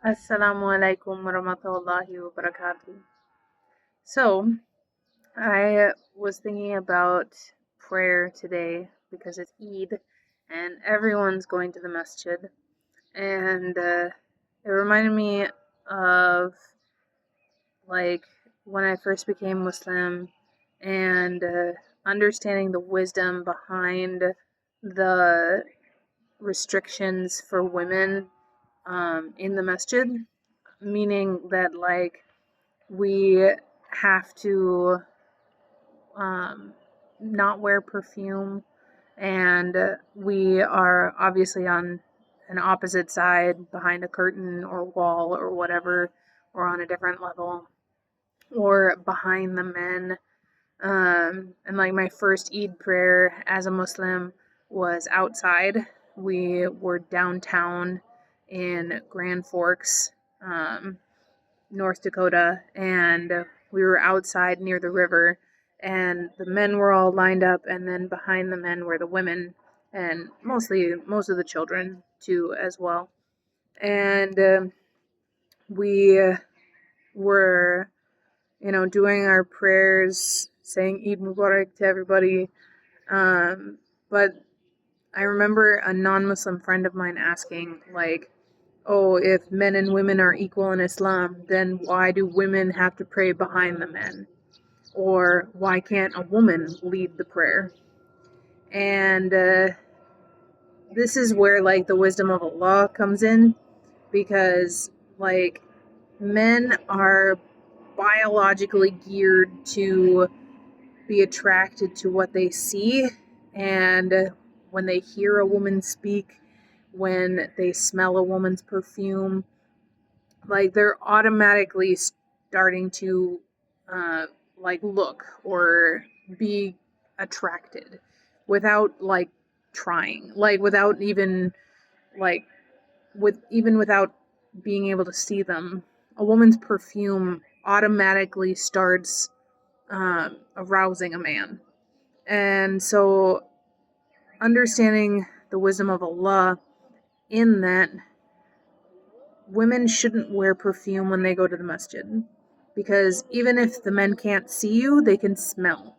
Assalamu alaikum warahmatullahi wabarakatuh. So, I was thinking about prayer today because it's Eid and everyone's going to the masjid. And it reminded me of like when I first became Muslim and understanding the wisdom behind the restrictions for women in the masjid, meaning that we have to um, not wear perfume, and we are obviously on an opposite side behind a curtain or wall or whatever, or on a different level, or behind the men. And like my first Eid prayer as a Muslim was outside. We were downtown in Grand Forks, um, North Dakota, and we were outside near the river, and the men were all lined up, and then behind the men were the women, and most of the children too as well. And we were, doing our prayers, saying Eid Mubarak to everybody. But I remember a non-Muslim friend of mine asking, oh, if men and women are equal in Islam, then why do women have to pray behind the men? Or why can't a woman lead the prayer? And this is where the wisdom of Allah comes in, because men are biologically geared to be attracted to what they see, and when they hear a woman speak, when they smell a woman's perfume, they're automatically starting to look or be attracted without trying, without even like without being able to see them. A woman's perfume automatically starts arousing a man. And so understanding the wisdom of Allah in that women shouldn't wear perfume when they go to the masjid, because even if the men can't see you, they can smell.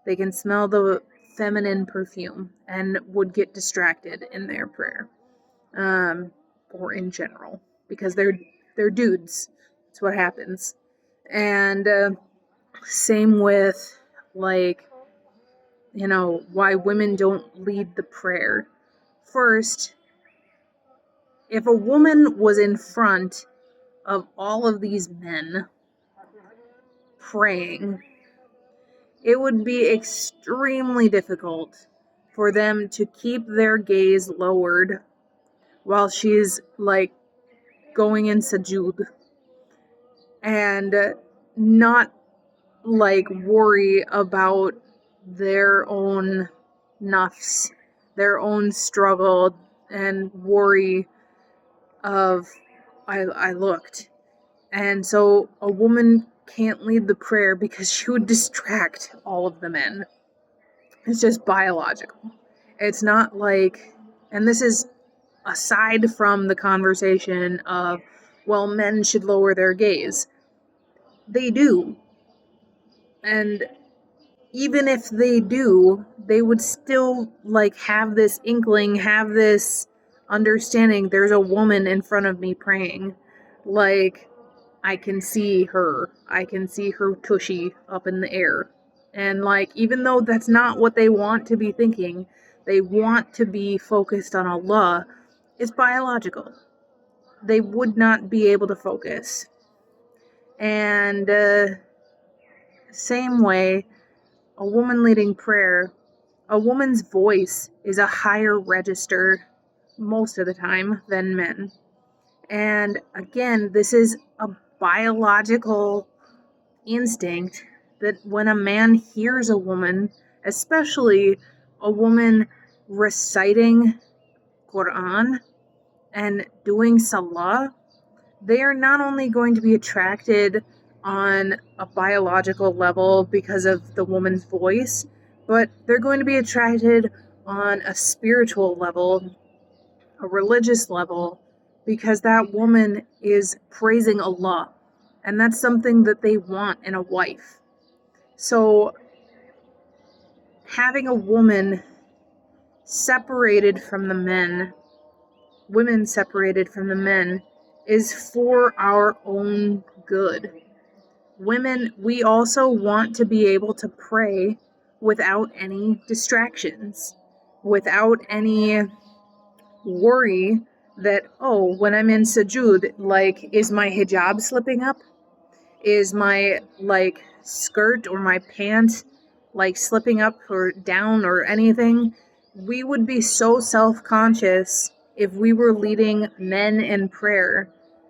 They can smell the feminine perfume and would get distracted in their prayer, or in general, because they're dudes. That's what happens. And same with why women don't lead the prayer. First, if a woman was in front of all of these men praying, it would be extremely difficult for them to keep their gaze lowered while she's going in sujood, and not worry about their own nafs, their own struggle, and worry of I looked. And so a woman can't lead the prayer because she would distract all of the men. It's just biological. It's not and this is aside from the conversation of, well, men should lower their gaze. They do. And even if they do, they would still have this inkling, have this understanding, there's a woman in front of me praying. I can see her. I can see her tushy up in the air. And even though that's not what they want to be thinking, they want to be focused on Allah, it's biological. They would not be able to focus. And same way, a woman leading prayer, a woman's voice is a higher register most of the time than men. And again, this is a biological instinct that when a man hears a woman, especially a woman reciting Quran and doing salah, they are not only going to be attracted on a biological level because of the woman's voice, but they're going to be attracted on a spiritual level, a religious level, because that woman is praising Allah. And that's something that they want in a wife. So having a woman separated from the men, women separated from the men, is for our own good. Women, we also want to be able to pray without any distractions, without any worry that, oh, when I'm in sujood, like, is my hijab slipping up? Is my, like, skirt or my pant, like, slipping up or down or anything? We would be so self-conscious if we were leading men in prayer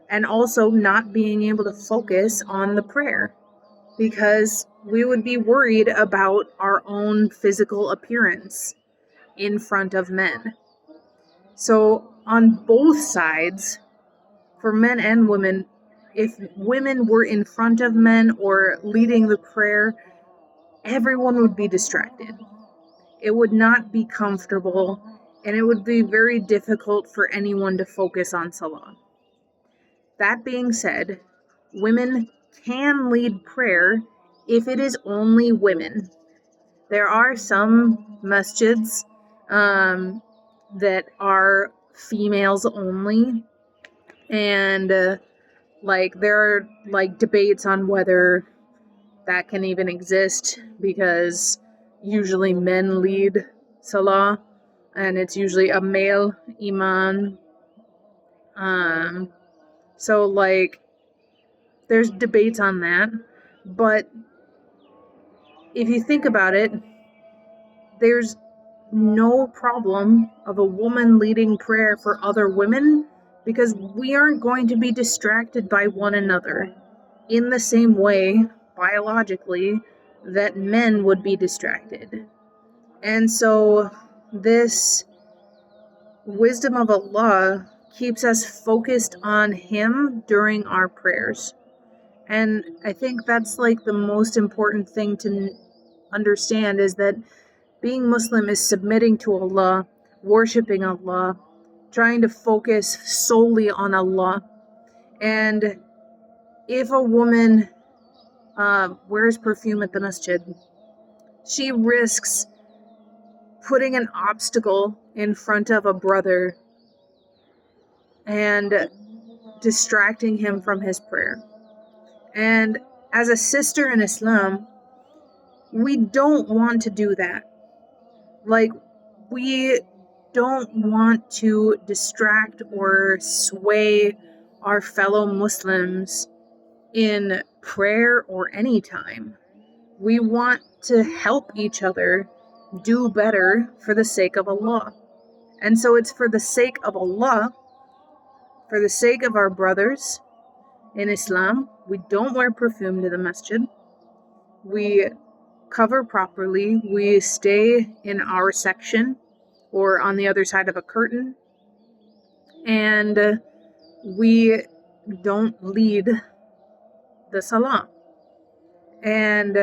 and also not being able to focus on the prayer, because we would be worried about our own physical appearance in front of men. So on both sides, for men and women, if women were in front of men or leading the prayer, everyone would be distracted. It would not be comfortable, and it would be very difficult for anyone to focus on salah. That being said, women can lead prayer if it is only women. There are some masjids that are females only, and like, there are, like, debates on whether that can even exist, because usually men lead salah, and it's usually a male imam. So, like, there's debates on that, but if you think about it, there's no problem of a woman leading prayer for other women, because we aren't going to be distracted by one another in the same way, biologically, that men would be distracted. And so this wisdom of Allah keeps us focused on Him during our prayers. And I think that's, like, the most important thing to understand, is that being Muslim is submitting to Allah, worshiping Allah, trying to focus solely on Allah. And if a woman wears perfume at the masjid, she risks putting an obstacle in front of a brother and distracting him from his prayer. And as a sister in Islam, we don't want to do that. Like, we don't want to distract or sway our fellow Muslims in prayer or any time. We want to help each other do better for the sake of Allah. And so it's for the sake of Allah, for the sake of our brothers in Islam, we don't wear perfume to the masjid. We cover properly. We stay in our section or on the other side of a curtain. And we don't lead the salah. And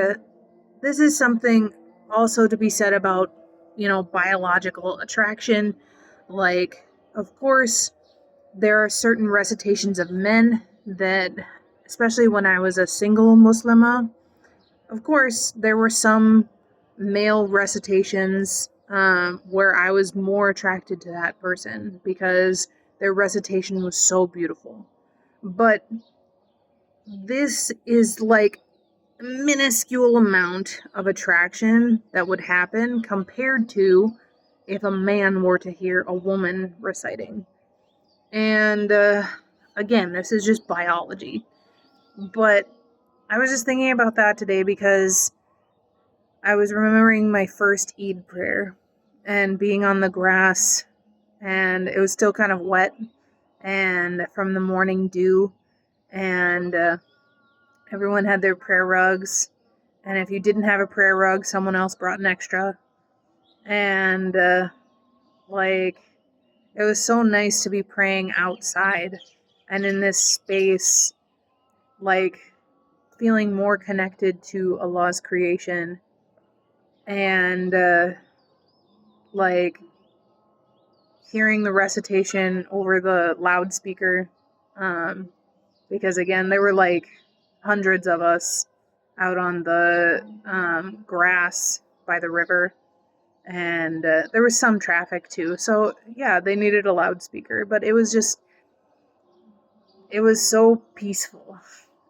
this is something also to be said about, biological attraction. Like, of course, there are certain recitations of men that, especially when I was a single Muslimah, of course, there were some male recitations where I was more attracted to that person because their recitation was so beautiful. But this is like a minuscule amount of attraction that would happen compared to if a man were to hear a woman reciting. And again, this is just biology. But I was just thinking about that today because I was remembering my first Eid prayer and being on the grass, and it was still kind of wet and from the morning dew, and everyone had their prayer rugs, and if you didn't have a prayer rug, someone else brought an extra. And like, it was so nice to be praying outside and in this space, like, feeling more connected to Allah's creation. And like, hearing the recitation over the loudspeaker, because again, there were like hundreds of us out on the grass by the river, and there was some traffic too. So yeah, they needed a loudspeaker, but it was so peaceful.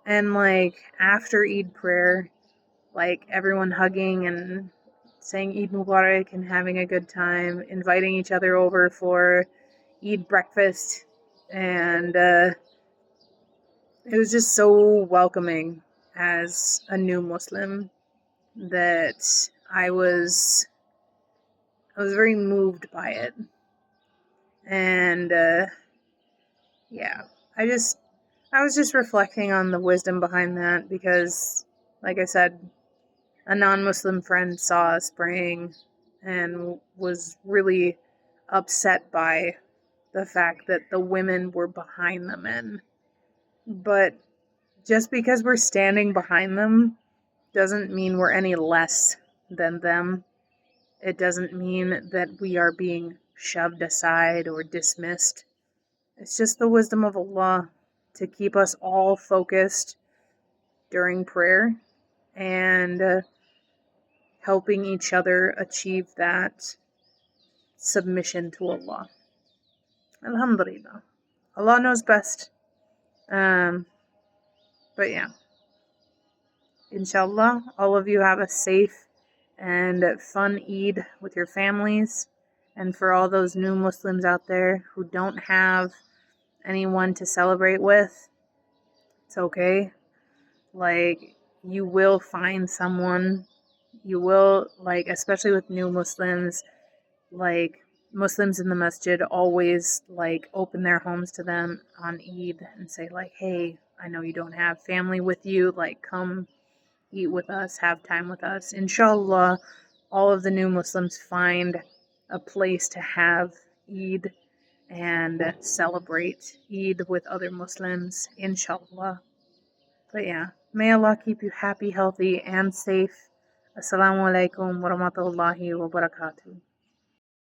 And like after Eid prayer, like everyone hugging and saying Eid Mubarak and having a good time, inviting each other over for Eid breakfast, and it was just so welcoming as a new Muslim that I was very moved by it. And yeah, I was just reflecting on the wisdom behind that, because like I said, a non-Muslim friend saw us praying and was really upset by the fact that the women were behind the men. But just because we're standing behind them doesn't mean we're any less than them. It doesn't mean that we are being shoved aside or dismissed. It's just the wisdom of Allah to keep us all focused during prayer and helping each other achieve that submission to Allah. Alhamdulillah. Allah knows best. But yeah. Inshallah, all of you have a safe and fun Eid with your families. And for all those new Muslims out there who don't have anyone to celebrate with, it's okay. Like, you will find someone. You will, like, especially with new Muslims, like, Muslims in the masjid always, like, open their homes to them on Eid and say, like, hey, I know you don't have family with you. Like, come eat with us, have time with us. Inshallah, all of the new Muslims find a place to have Eid and celebrate Eid with other Muslims, inshallah. But yeah, may Allah keep you happy, healthy, and safe. Assalamu alaikum wa rahmatullahi wa barakatuh.